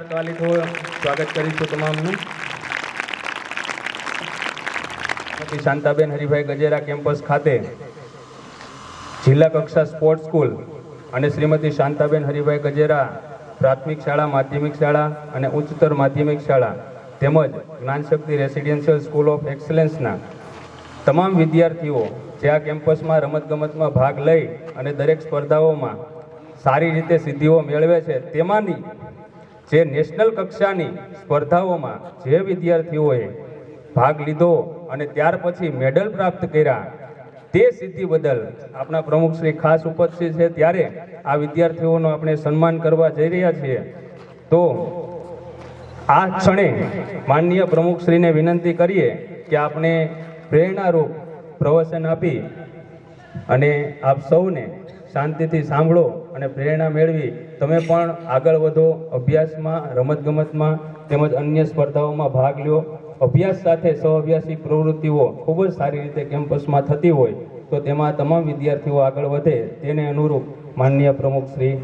જોરદાર તાલીથી સ્વાગત કરીશું તમામનું. શ્રીમતી શાંતાબેન હરિભાઈ ગજેરા કેમ્પસ ખાતે જિલ્લા કક્ષા સ્પોર્ટ્સ સ્કૂલ અને શ્રીમતી શાંતાબેન હરિભાઈ ગજેરા પ્રાથમિક શાળા, માધ્યમિક શાળા અને ઉચ્ચતર માધ્યમિક શાળા તેમજ જ્ઞાનશક્તિ રેસિડેન્શિયલ સ્કૂલ ઓફ એક્સલન્સના તમામ વિદ્યાર્થીઓ જે આ કેમ્પસમાં રમતગમતમાં ભાગ લઈ અને દરેક સ્પર્ધાઓમાં સારી રીતે સિદ્ધિઓ મેળવે છે, તેમાંની જે નેશનલ કક્ષાની સ્પર્ધાઓમાં જે વિદ્યાર્થીઓએ ભાગ લીધો અને ત્યાર પછી મેડલ પ્રાપ્ત કર્યા, તે સિદ્ધિ બદલ આપણા પ્રમુખ શ્રી ખાસ ઉપસ્થિત છે, ત્યારે આ વિદ્યાર્થીઓનું આપણે સન્માન કરવા જઈ રહ્યા છીએ. તો આ ક્ષણે માનનીય પ્રમુખશ્રીને વિનંતી કરીએ કે આપણે પ્રેરણારૂપ પ્રવચન આપી અને આપ સૌને શાંતિથી સાંભળો અને પ્રેરણા મેળવી તમે પણ આગળ વધો, અભ્યાસમાં, રમતગમતમાં તેમજ અન્ય સ્પર્ધાઓમાં ભાગ લ્યો. અભ્યાસ સાથે સહઅભ્યાસી પ્રવૃત્તિઓ ખૂબ જ સારી રીતે કેમ્પસમાં થતી હોય તો તેમાં તમામ વિદ્યાર્થીઓ આગળ વધે, તેને અનુરૂપ માનનીય પ્રમુખશ્રી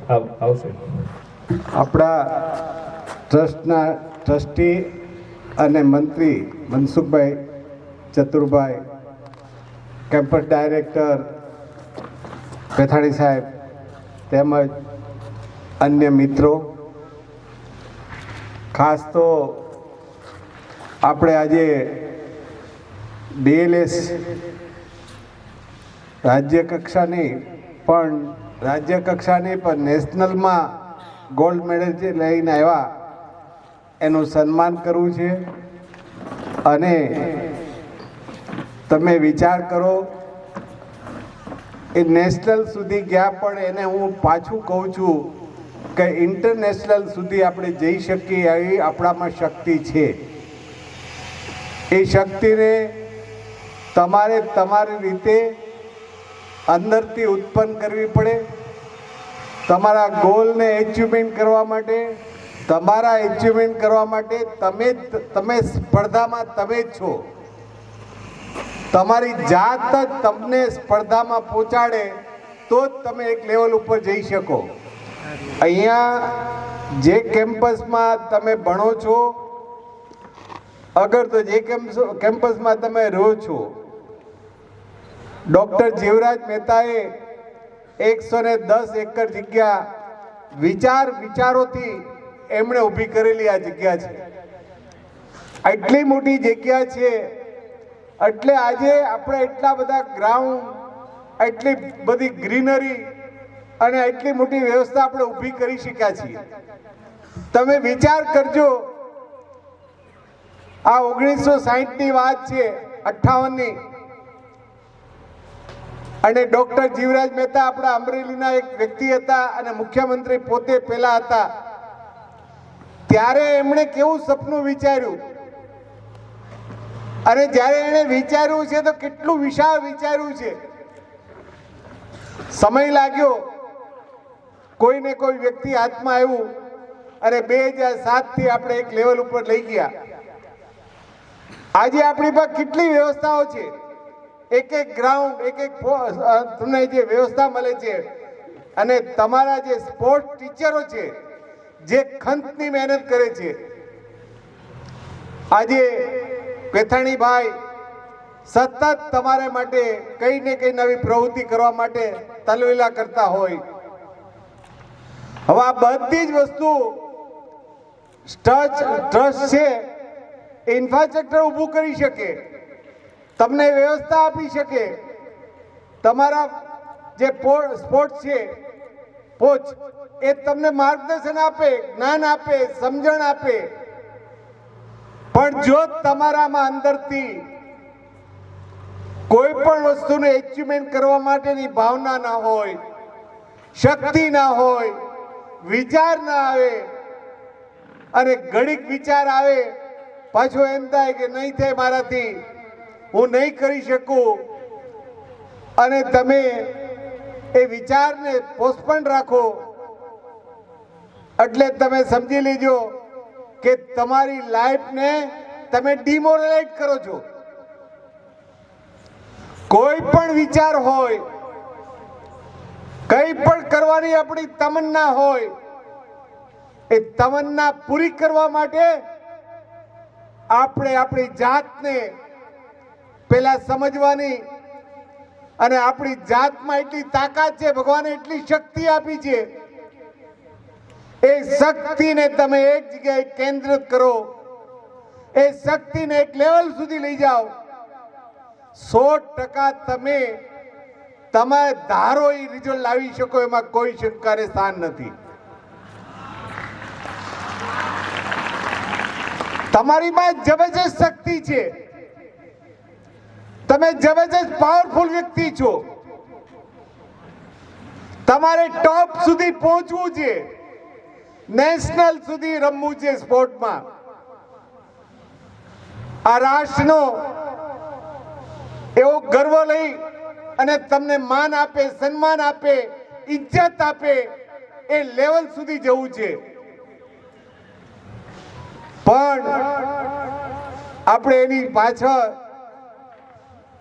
આવશે. આપણા ટ્રસ્ટના ટ્રસ્ટી અને મંત્રી મનસુખભાઈ ચતુરભાઈ, કેમ્પસ ડાયરેક્ટર પેથાણી સાહેબ તેમજ અન્ય મિત્રો, ખાસ તો આપણે આજે ડીએલએસ રાજ્ય કક્ષાની પણ નેશનલમાં ગોલ્ડ મેડલ જે લઈને આવ્યા એનું સન્માન કરવું છે. અને તમે વિચાર કરો એ નેશનલ સુધી ગયા, પણ એને હું પાછું કહું છું કે ઇન્ટરનેશનલ સુધી આપણે જઈ શકીએ એવી આપણામાં શક્તિ છે. એ શક્તિને તમારે તમારી રીતે અંદરથી ઉત્પન્ન કરવી પડે. તમારા ગોલને એચિવમેન્ટ કરવા માટે તમે સ્પર્ધામાં તમે જ છો. તમારી જાત જ તમને સ્પર્ધામાં પહોંચાડે તો જ તમે એક લેવલ ઉપર જઈ શકો. અહીંયા જે કેમ્પસમાં તમે ભણો છો, અગર તો જે કેમ્પસમાં તમે રહો છો, ડૉક્ટર જીવરાજ મહેતાએ 110 એકર જગ્યા વિચારોથી એમણે ઊભી કરેલી આ જગ્યા છે. આટલી મોટી જગ્યા છે એટલે આજે આપણે એટલા બધા ગ્રાઉન્ડ, આટલી બધી ગ્રીનરી અને આટલી મોટી વ્યવસ્થા આપણે ઊભી કરી શક્યા છીએ. તમે વિચાર કરજો, આ 1960ની વાત છે, 58ની, અને ડૉક્ટર જીવરાજ મહેતા આપણા અમરેલીના એક વ્યક્તિ હતા અને મુખ્યમંત્રી પોતે પહેલા હતા. ત્યારે એમણે કેવું સપનું વિચાર્યું, અને જ્યારે એણે વિચાર્યું છે તો કેટલું વિશાળ વિચાર્યું છે. સમય લાગ્યો, કોઈને કોઈ વ્યક્તિ હાથમાં આવ્યું અને 2007થી આપણે એક લેવલ ઉપર લઈ ગયા. આજે આપણી પાસે કેટલી વ્યવસ્થાઓ છે, એક ગ્રાઉન્ડ, તમને જે વ્યવસ્થા મળે છે, અને તમારા જે સ્પોર્ટ્સ ટીચરો છે જે ખંતની મહેનત કરે છે. આજે પેથાણીભાઈ સતત તમારે માટે કઈ ને કઈ નવી પ્રવૃત્તિ કરવા માટે તલવેલા કરતા હોય. હવે આ બધી જ વસ્તુ ટ્રસ્ટ છે, ઇન્ફ્રાસ્ટ્રક્ચર ઊભું કરી શકે, તમને વ્યવસ્થા આપી શકે, તમારા જે સ્પોર્ટ્સ છે કોચ એ તમને માર્ગદર્શન આપે, જ્ઞાન આપે, સમજણ આપે. પણ જો તમારામાં અંદરથી કોઈ પણ વસ્તુને એચિવમેન્ટ કરવા માટેની ભાવના ના હોય, શક્તિ ના હોય, વિચાર ના આવે, અને ઘડીક વિચાર આવે પાછો એમ થાય કે નહીં થાય મારાથી, હું નહીં કરી શકું, અને તમે એ વિચારને પોસ્ટપોન રાખો, એટલે તમે સમજી લેજો કે તમારી લાઈફને તમે ડિમોરલાઇઝ કરો છો. કોઈ પણ વિચાર હોય, કંઈ પણ કરવાની આપણી તમન્ના હોય, એ તમન્ના પૂરી કરવા માટે આપણે આપણી જાતને પેલા સમજવાની, અને આપણી જાતમાં એટલી તાકાત છે, ભગવાને એટલી શક્તિ આપી છે, એ શક્તિને તમે એક જગ્યાએ કેન્દ્રિત કરો, એ શક્તિને એક લેવલ સુધી લઈ જાઓ, 100% તમે તમારે ધારો એ રિઝલ્ટ લાવી શકો, એમાં કોઈ શંકાને સ્થાન નથી. તમારી પાસે જબરજસ્ત શક્તિ છે, તમે જબરજસ્ત પાવરફુલ વ્યક્તિ છો. તમારે ટોપ સુધી પહોંચવું છે, નેશનલ સુધી રમવું છે સ્પોર્ટમાં. આ રાષ્ટ્રનો એવો ગર્વ લઈ અને તમને માન આપે, સન્માન આપે, ઇજ્જત આપે, એ લેવલ સુધી જવું છે. પણ આપણે એની પાછળ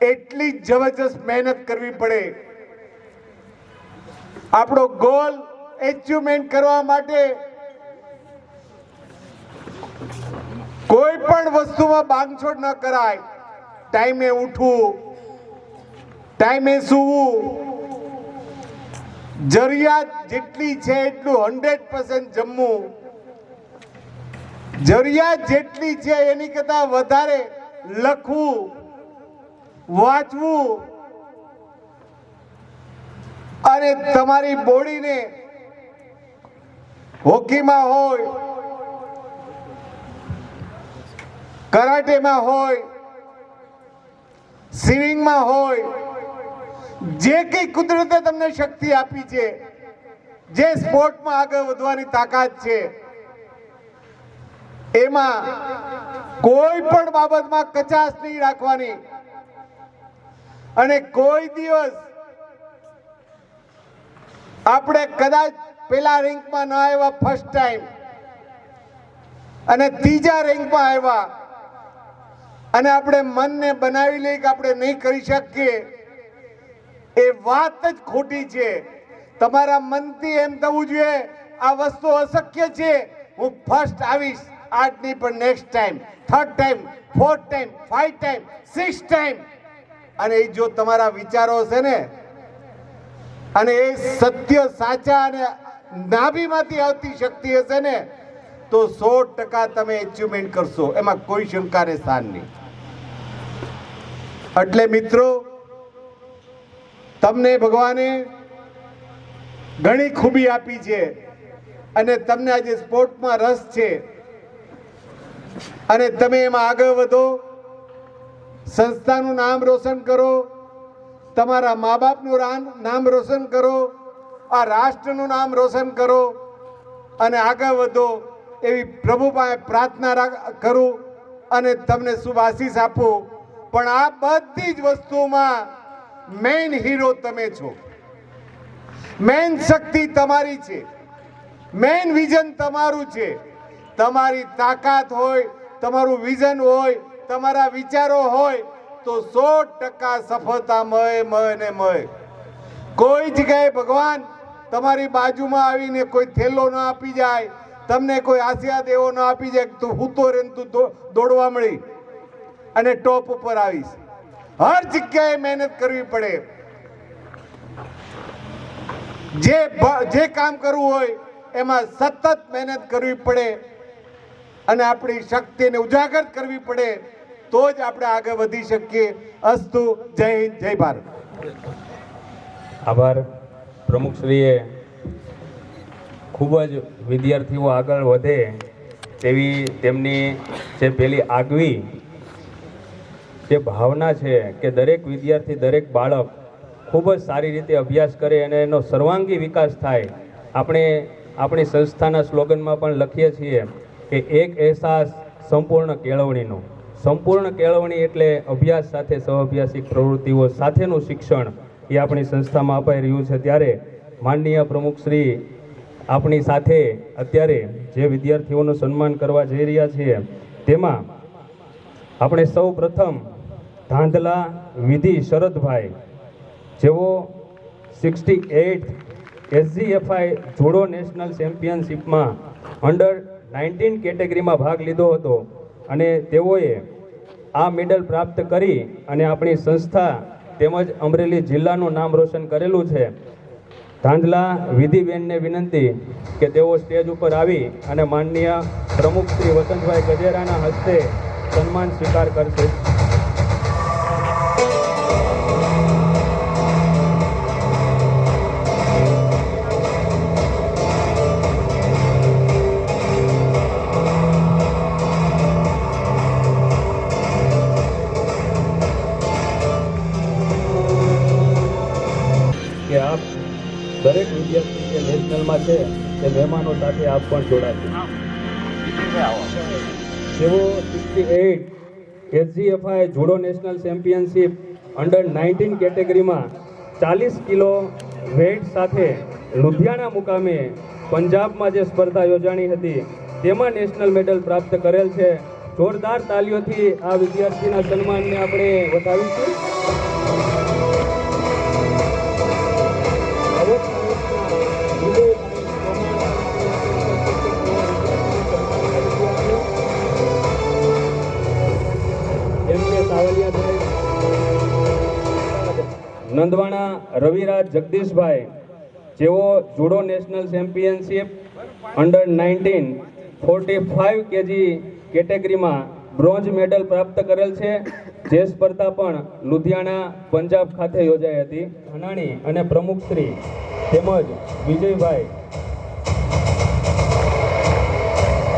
એટલી જબરજસ્ત મહેનત કરવી પડે. આપણો ગોલ એચીવમેન્ટ કરવા માટે કોઈ પણ વસ્તુમાં બાંધછોડ ન કરાય. ટાઈમે ઉઠવું, ટાઈમે સૂવું, જરૂરિયાત જેટલી છે એટલું 100% જમવું, જરૂરિયાત જેટલી છે એની કરતા વધારે લખવું, વાંચવું, અને તમારી બોડીને હોકીમાં હોય, કરાટેમાં હોય, સ્વિમિંગમાં હોય, જે કંઈ કુદરતે તમને શક્તિ આપી છે, જે સ્પોર્ટમાં આગળ વધવાની તાકાત છે, એમાં કોઈ પણ બાબતમાં કચાશ નહીં રાખવાની. અને કોઈ દિવસ આપણે કદાચ પેલા રેન્કમાં ન આવ્યા ફર્સ્ટ ટાઈમ, અને ત્રીજા રેન્કમાં આવ્યા, અને આપણે મનને બનાવી લઈએ કે આપણે નહીં કરી શકીએ, એ વાત જ ખોટી છે. તમારા મનથી એમ થવું જોઈએ આ વસ્તુ અશક્ય છે, હું ફર્સ્ટ આવીશ, આજ નહીં પણ next time, third time, fourth time, 5 time, 6 time. અને એ જો તમારા વિચારો છે ને, અને એ સત્ય સાચા અને નાભીમાંથી આવતી શક્તિ હશે ને, તો 100% તમે એચીવમેન્ટ કરશો, એમાં કોઈ શંકાને સ્થાન નહીં. એટલે મિત્રો, તમને ભગવાને ઘણી ખૂબી આપી છે, અને તમને આજે સ્પોર્ટમાં રસ છે, અને તમે એમાં આગળ વધો, સંસ્થાનું નામ રોશન કરો, તમારા મા બાપનું નામ રોશન કરો, આ રાષ્ટ્રનું નામ રોશન કરો, અને આગળ વધો એવી પ્રભુ પાસે પ્રાર્થના કરું, અને તમને શુભ આશીષ આપું. પણ આ બધી જ વસ્તુમાં મેઇન હીરો તમે છો, મેઇન શક્તિ તમારી છે, મેઇન વિઝન તમારું છે. તમારી તાકાત હોય, તમારું વિઝન હોય, તમારા વિચારો હોય, તો 100% સફળતા મળે. કોઈ જગ્યાએ ભગવાન તમારી બાજુમાં આવીને કોઈ થેલો ન આપી જાય, તમને કોઈ આશીર્વાદ એવો ન આપી જાય તું હૂતો રે તું દોડવા મળી અને ટોપ ઉપર આવીશ. હર જગ્યાએ મહેનત કરવી પડે. જે કામ કરવું હોય એમાં સતત મહેનત કરવી પડે, અને આપણી શક્તિને ઉજાગર કરવી પડે, તો જ આપણે આગળ વધી શકીએ. અસ્તુ. જય હિન્દ, જય ભારત. આભાર. પ્રમુખશ્રીએ ખૂબ જ વિદ્યાર્થીઓ આગળ વધે તેવી તેમની જે પેલી આગવી જે ભાવના છે કે દરેક વિદ્યાર્થી, દરેક બાળક ખૂબ જ સારી રીતે અભ્યાસ કરે અને એનો સર્વાંગી વિકાસ થાય. આપણે આપણી સંસ્થાના સ્લોગનમાં પણ લખીએ છીએ કે એક અહેસાસ સંપૂર્ણ કેળવણીનો. સંપૂર્ણ કેળવણી એટલે અભ્યાસ સાથે સહઅભ્યાસિક પ્રવૃત્તિઓ સાથેનું શિક્ષણ એ આપણી સંસ્થામાં અપાઈ રહ્યું છે. ત્યારે માનનીય પ્રમુખશ્રી આપણી સાથે અત્યારે જે વિદ્યાર્થીઓનું સન્માન કરવા જઈ રહ્યા છીએ તેમાં આપણે સૌ પ્રથમ ધાંધલા વિધિ શરદભાઈ, જેઓ 68 SGFI જુડો નેશનલ ચેમ્પિયનશિપમાં અંડર 19 કેટેગરીમાં ભાગ લીધો હતો અને તેઓએ આ મેડલ પ્રાપ્ત કરી અને આપણી સંસ્થા તેમજ અમરેલી જિલ્લાનું નામ રોશન કરેલું છે. ધાંધલા વિધિબેનને વિનંતી કે તેઓ સ્ટેજ ઉપર આવી અને માનનીય પ્રમુખ શ્રી વસંતભાઈ ગજેરાના હસ્તે સન્માન સ્વીકાર કરશે. કે આપ દરેક વિદ્યાર્થી જે નેશનલમાં છે તે મહેમાનો સાથે આપ પણ જોડાશે. જેઓ 68 SGFI judo national championship under 19 કેટેગરીમાં 40 કિલો વેઇટ સાથે લુધિયાણા મુકામે પંજાબમાં જે સ્પર્ધા યોજાણી હતી તેમાં નેશનલ મેડલ પ્રાપ્ત કરેલ છે. જોરદાર તાલીઓથી આ વિદ્યાર્થીના સન્માનને આપણે વધાવીશું. નંદવાણા રવિરાજ જગદીશભાઈ જેઓ judo national championship under 19 45 KG કેટેગરીમાં બ્રોન્ઝ મેડલ પ્રાપ્ત કરેલ છે. જે સ્પર્ધા પણ લુધિયાણા પંજાબ ખાતે યોજાઈ હતી. અનાણી અને પ્રમુખશ્રી તેમજ વિજયભાઈ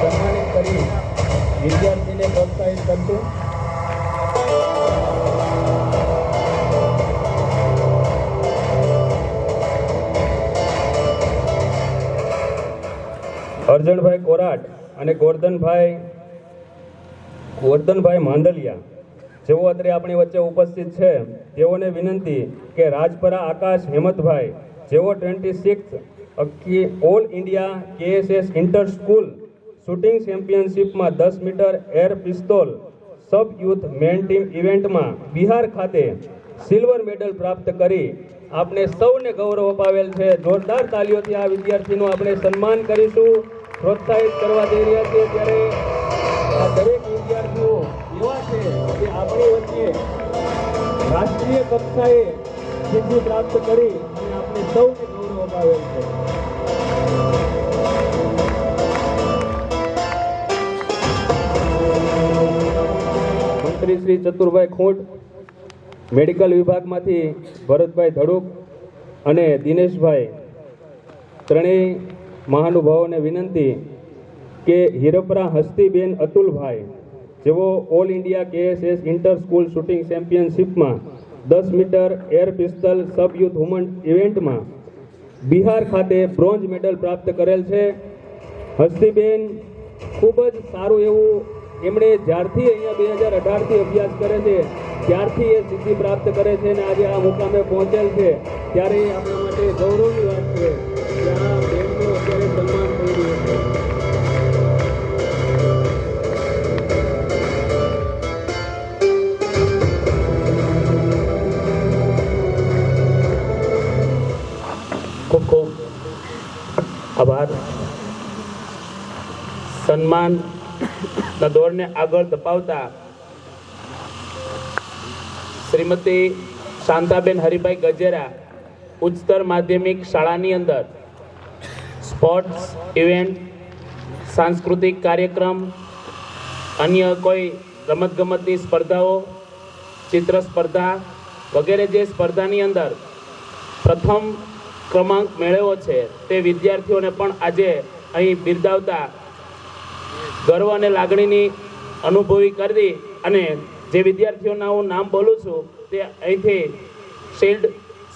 સન્માનિત કરી વિદ્યાર્થીને પ્રોત્સાહિત કરશું. અર્જણભાઈ કોરાટ અને ગોરધનભાઈ માંડલિયા જેઓ અત્રે આપણી વચ્ચે ઉપસ્થિત છે તેઓને વિનંતી કે રાજપરા આકાશ હેમંતભાઈ જેઓ 26 all India KSS inter school shooting ચેમ્પિયનશિપમાં 10 metre air pistol sub youth men team ઇવેન્ટમાં બિહાર ખાતે સિલ્વર મેડલ પ્રાપ્ત કરી આપણે સૌને ગૌરવ અપાવેલ છે. જોરદાર તાલીઓથી આ વિદ્યાર્થીનું આપણે સન્માન કરીશું, પ્રોત્સાહિત કરવા જઈ રહ્યા છીએ. ત્યારે આ દરેક વિદ્યાર્થીઓ એવા છે કે આપણી વચ્ચે રાષ્ટ્રીય કક્ષાએ સિદ્ધિ પ્રાપ્ત કરી અને આપણે સૌને ગૌરવ અપાવેલ છે. મંત્રી શ્રી ચતુરભાઈ ખૂંટ, મેડિકલ વિભાગમાંથી ભરતભાઈ ધડુક અને દિનેશભાઈ ત્રણેય મહાનુભાવોને વિનંતી કે હિરપરા હસ્તીબેન અતુલભાઈ જેઓ all India KSS inter school shooting ચેમ્પિયનશિપમાં 10 metre air pistol sub youth woman ઇવેન્ટમાં બિહાર ખાતે બ્રોન્ઝ મેડલ પ્રાપ્ત કરેલ છે. હસ્તીબેન ખૂબ જ સારું એવું એમણે જ્યારથી અહીંયા 2018થી અભ્યાસ કરે છે ત્યારથી એ સિદ્ધિ પ્રાપ્ત કરે છે અને આજે આ મુકામે પહોંચેલ છે ત્યારે આપણા માટે ગૌરવની વાત છે કે આ બેનનું અત્યારે સન્માન થઈ રહ્યું છે. ખૂબ ખૂબ આભાર. સન્માનના દોરને આગળ ધપાવતા શ્રીમતી શાંતાબેન હરિભાઈ ગજેરા ઉચ્ચતર માધ્યમિક શાળાની અંદર સ્પોર્ટ્સ ઇવેન્ટ, સાંસ્કૃતિક કાર્યક્રમ, અન્ય કોઈ રમતગમતની સ્પર્ધાઓ, ચિત્ર સ્પર્ધા વગેરે જે સ્પર્ધાની અંદર પ્રથમ ક્રમાંક મેળવ્યો છે તે વિદ્યાર્થીઓને પણ આજે અહીં બિરદાવતા ગર્વ અને લાગણીની અનુભવી કરી અને જે વિદ્યાર્થીઓના હું નામ બોલું છું તે અહીંથી શિલ્ડ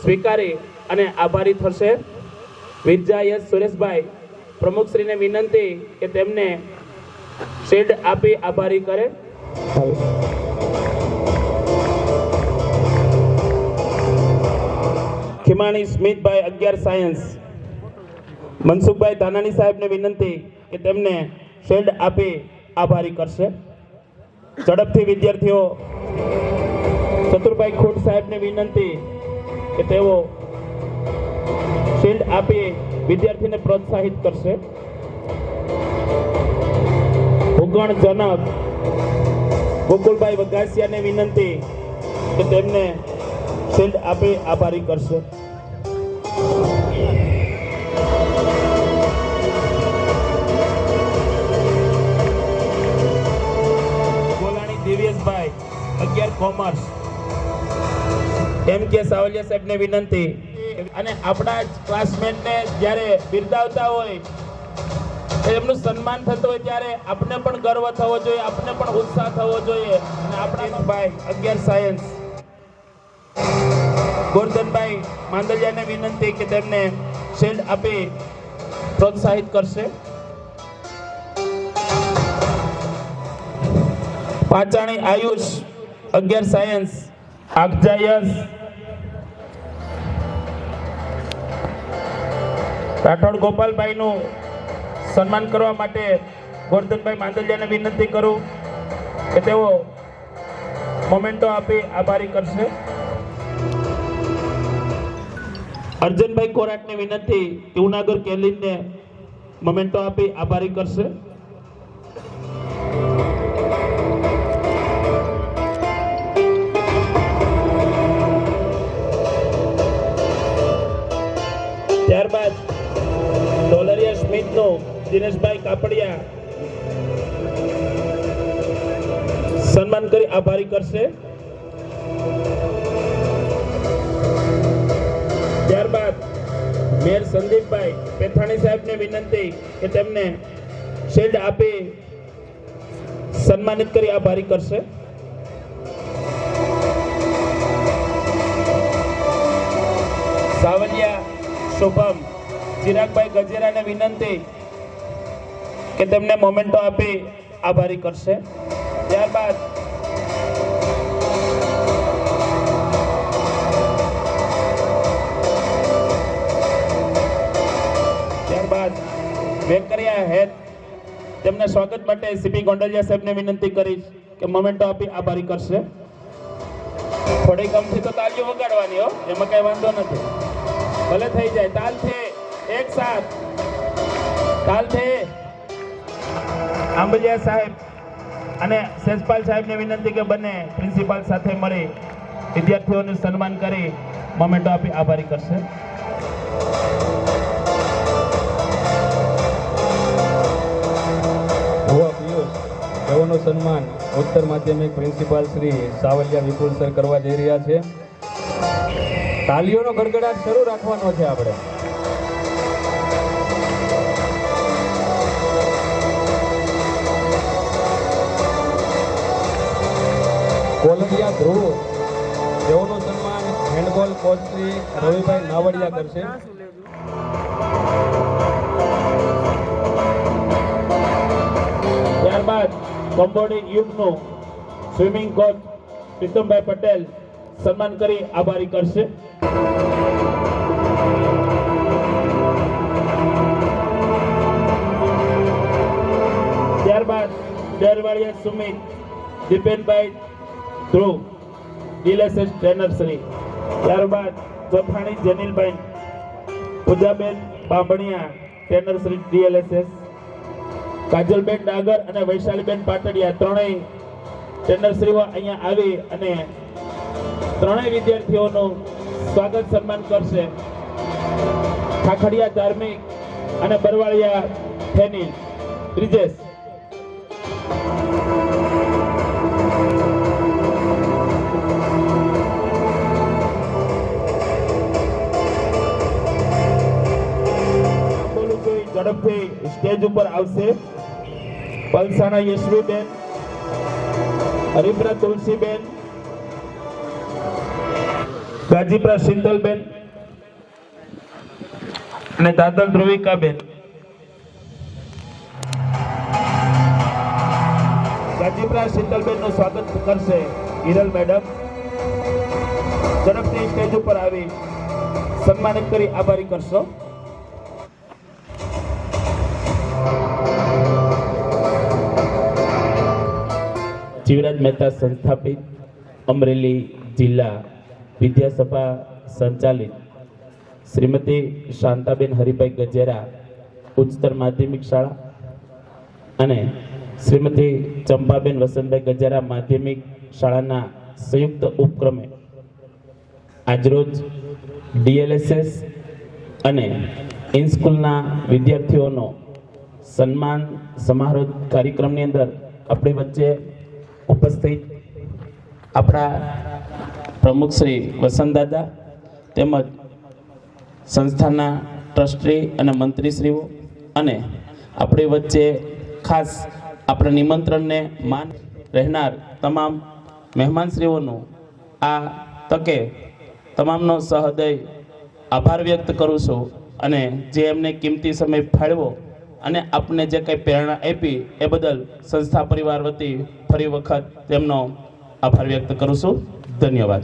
સ્વીકારી અને આભારી થશે. વિરજા યસ સુરેશભાઈ, પ્રમુખશ્રીને વિનંતી કે તેમને શિલ્ડ આપી આભારી કરે. ખીમાણી સ્મિતભાઈ 11 સાયન્સ, મનસુખભાઈ ધાનાણી સાહેબને વિનંતી કે તેમને શિલ્ડ આપી આભારી કરશે. ઝડપથી વિદ્યાર્થીઓ ચતુરભાઈ ખૂટ સાહેબને વિનંતી કે તેઓ શિલ્ડ આપી વિદ્યાર્થીને પ્રોત્સાહિત કરશે. ભૂગણ જનક ગોકુલભાઈ વઘાસિયાને વિનંતી કે તેમને શિલ્ડ આપી આભારી કરશે. ગોલાણી દિવ્યેશભાઈ 11 કોમર્સ એમ કે સાવલિયા સાહેબને વિનંતી અને આપણા જ ક્લાસમેટને જ્યારે બિરદાવતા હોય એમનું સન્માન થતું હોય ત્યારે આપણે પણ ગર્વ થવો જોઈએ, આપણે પણ ઉત્સાહ થવો જોઈએ. અને આપણા ભાઈ 11 સાયન્સ ગોરધનભાઈ માંદલિયાને વિનંતી કે તેમને શિલ્ડ આપી પ્રોત્સાહિત કરશે. પાચાણી આયુષ 11 સાયન્સ આગજા યશ રાઠોડ ગોપાલભાઈનું સન્માન કરવા માટે ગોરધનભાઈ માંદલિયાને વિનંતી કરું કે તેઓ મોમેન્ટો આપી આભારી કરશે. અર્જુનભાઈ કોરાટને વિનંતી કે ઉનાગર કેલિનને મોમેન્ટો આપી આભારી કરશે. ત્યારબાદ ડોલરિયા સ્મિથનો દિનેશભાઈ કાપડિયા સન્માન કરી આભારી કરશે. ત્યારબાદ મેયર સંદીપભાઈ પેથાણી સાહેબને વિનંતી કે તેમને શિલ્ડ આપી સન્માનિત કરી આભારી કરશે. સાવલિયા શુભમ ચિરાગભાઈ ગજેરાને વિનંતી કે તેમને મોમેન્ટો આપી આભારી કરશે. ત્યારબાદ વેકરિયા હેત તેમના સ્વાગત માટે સીપી ગોંડલિયા સાહેબને વિનંતી કરીશ કે મોમેન્ટો આપી આભારી કરશે. થોડી કમથી તો તાલીઓ વગાડવાની હો, એમાં કઈ વાંધો નથી, ભલે થઈ જાય. તાલથી એક સાથ તાલથી. આંબલિયા સાહેબ અને સેજપાલ સાહેબને વિનંતી કે બંને પ્રિન્સિપાલ સાથે મળી વિદ્યાર્થીઓનું સન્માન કરી મોમેન્ટો આપી આભારી કરશે. તેઓનું સન્માન ઉત્તર માધ્યમિક પ્રિન્સિપાલ શ્રી સાવલિયા વિપુલ સર કરવા જઈ રહ્યા છે. તાલીઓનો ગડગડાટ શરૂ રાખવાનો છે આપણે. કોલંબિયા ધ્રુવ તેઓનું સન્માન હેન્ડબોલ કોચ શ્રી રવિભાઈ નાવડિયા કરશે. ત્યારબાદ કંબોડી યુગનું સ્વિમિંગ કોચ પ્રીતમભાઈ પટેલ સન્માન કરી આભારી કરશે. ત્યારબાદ ડેરવાળિયા સુમિત દીપેનભાઈ ધ્રુવ ડીએલએસએસ ટ્રેનર શ્રી. ત્યારબાદ ચોથાણી જનીલભાઈ પૂજાબેન બાંભણિયા ટ્રેનર શ્રી ડીએલએસએસ. કાજલબેન ડાગર અને વૈશાલીબેન પાટડિયા ત્રણેય ટ્રેનરશ્રીઓ અહીંયા આવી અને ત્રણેય વિદ્યાર્થીઓનું સ્વાગત સન્માન કરશે. ખાખડિયા ધાર્મિક અને બરવાળિયા ફેનિલ બ્રિજેશ. ઝડપથી સ્ટેજ ઉપર આવશે પલસાણા યશવીબેન, હરિપરા તુલસીબેન, ગાજીપરા શીતલબેન અને દાદલ ધ્રુવિકાબેન. ગાજીપરા શીતલબેન નું સ્વાગત કરશે હિરલ મેડમ. ઝડપથી સ્ટેજ ઉપર આવી સન્માનિત કરી આભારી કરશો. જીવરાજ મહેતા સંસ્થાપિત અમરેલી જિલ્લા વિદ્યાસભા સંચાલિત શ્રીમતી શાંતાબેન હરિભાઈ ગજેરા ઉચ્ચતર માધ્યમિક શાળા અને શ્રીમતી ચંપાબેન વસંતભાઈ ગજેરા માધ્યમિક શાળાના સંયુક્ત ઉપક્રમે આજરોજ DLSS અને ઇનસ્કૂલના વિદ્યાર્થીઓનો સન્માન સમારોહ કાર્યક્રમની અંદર આપણી વચ્ચે ઉપસ્થિત આપણા પ્રમુખ શ્રી વસંતદાદા તેમજ સંસ્થાના ટ્રસ્ટી અને મંત્રીશ્રીઓ અને આપણી વચ્ચે ખાસ આપણા નિમંત્રણને માન રહેનાર તમામ મહેમાનશ્રીઓનું આ તકે તમામનો સહૃદય આભાર વ્યક્ત કરું છું અને જે એમને કિંમતી સમય ફાળવ્યો અને આપને જે કંઈ પ્રેરણા આપી એ બદલ સંસ્થા પરિવાર વતી ફરી વખત તેમનો આભાર વ્યક્ત કરું છું. ધન્યવાદ.